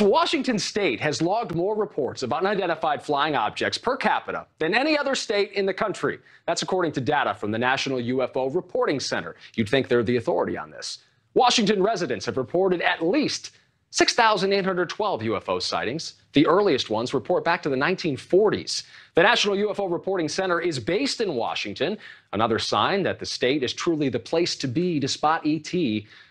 Washington state has logged more reports of unidentified flying objects per capita than any other state in the country. That's according to data from the National UFO Reporting Center. You'd think they're the authority on this. Washington residents have reported at least 6,812 UFO sightings. The earliest ones report back to the 1940s. The National UFO Reporting Center is based in Washington, another sign that the state is truly the place to be to spot ET.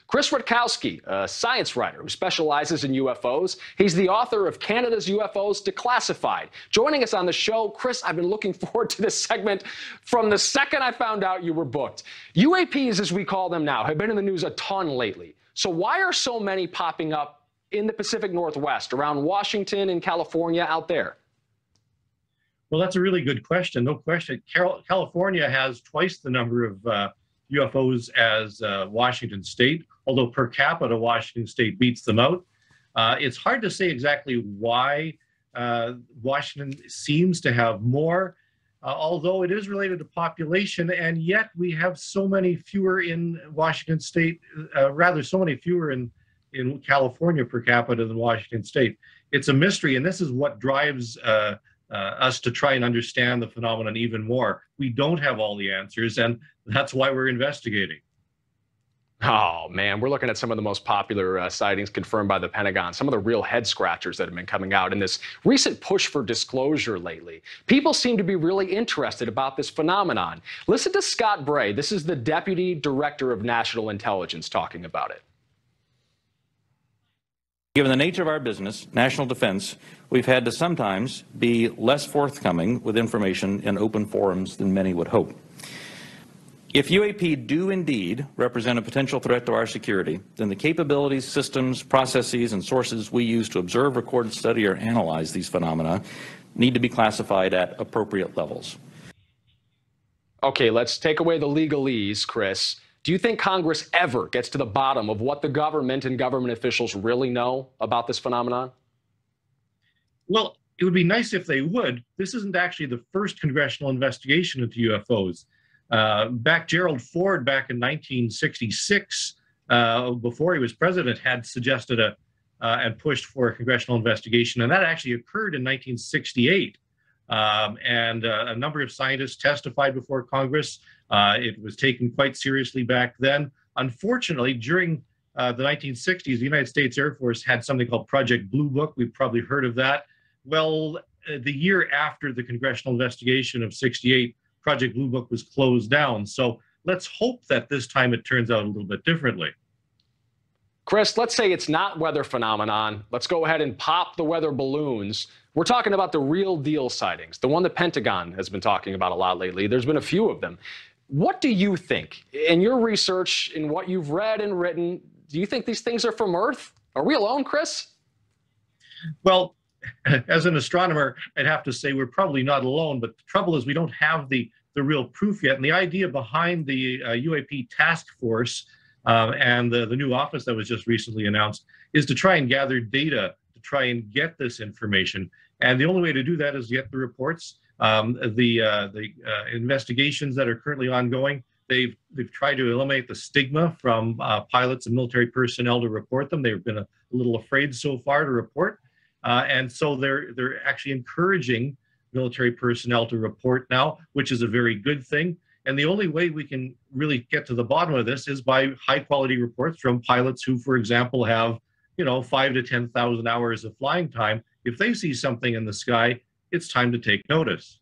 Chris Rutkowski, a science writer who specializes in UFOs. He's the author of Canada's UFOs Declassified. Joining us on the show, Chris, I've been looking forward to this segment from the second I found out you were booked. UAPs, as we call them now, have been in the news a ton lately. So why are so many popping up in the Pacific Northwest, around Washington and California out there? Well, that's a really good question. No question. California has twice the number of UFOs as Washington State, although per capita, Washington State beats them out. It's hard to say exactly why Washington seems to have more, although it is related to population, and yet we have so many fewer in Washington State, so many fewer in California per capita than Washington State. It's a mystery, and this is what drives us to try and understand the phenomenon even more. We don't have all the answers, and that's why we're investigating. Oh, man, we're looking at some of the most popular sightings confirmed by the Pentagon, some of the real head scratchers that have been coming out in this recent push for disclosure lately. People seem to be really interested about this phenomenon. Listen to Scott Bray. This is the Deputy Director of National Intelligence talking about it. Given the nature of our business, national defense, we've had to sometimes be less forthcoming with information in open forums than many would hope. If UAP do indeed represent a potential threat to our security, then the capabilities, systems, processes, and sources we use to observe, record, study, or analyze these phenomena need to be classified at appropriate levels. Okay, let's take away the legalese, Chris. Do you think Congress ever gets to the bottom of what the government and government officials really know about this phenomenon? Well, it would be nice if they would. This isn't actually the first congressional investigation into UFOs. Gerald Ford, back in 1966, before he was president, had suggested and pushed for a congressional investigation, and that actually occurred in 1968. And a number of scientists testified before Congress. It was taken quite seriously back then. Unfortunately, during the 1960s, the United States Air Force had something called Project Blue Book. We've probably heard of that. Well, the year after the congressional investigation of '68, Project Blue Book was closed down. So let's hope that this time it turns out a little bit differently. Chris, let's say it's not weather phenomenon. Let's go ahead and pop the weather balloons. We're talking about the real deal sightings, the one the Pentagon has been talking about a lot lately. There's been a few of them. What do you think, in your research, in what you've read and written, do you think these things are from Earth? Are we alone, Chris? Well, as an astronomer, I'd have to say we're probably not alone, but the trouble is we don't have the real proof yet. And the idea behind the UAP task force and the new office that was just recently announced is to try and gather data, to try and get this information. And the only way to do that is to get the reports. The investigations that are currently ongoing, they've tried to eliminate the stigma from pilots and military personnel to report them. They've been a little afraid so far to report. And so they're actually encouraging military personnel to report now, which is a very good thing. And the only way we can really get to the bottom of this is by high quality reports from pilots who, for example, have 5,000 to 10,000 hours of flying time. If they see something in the sky, it's time to take notice.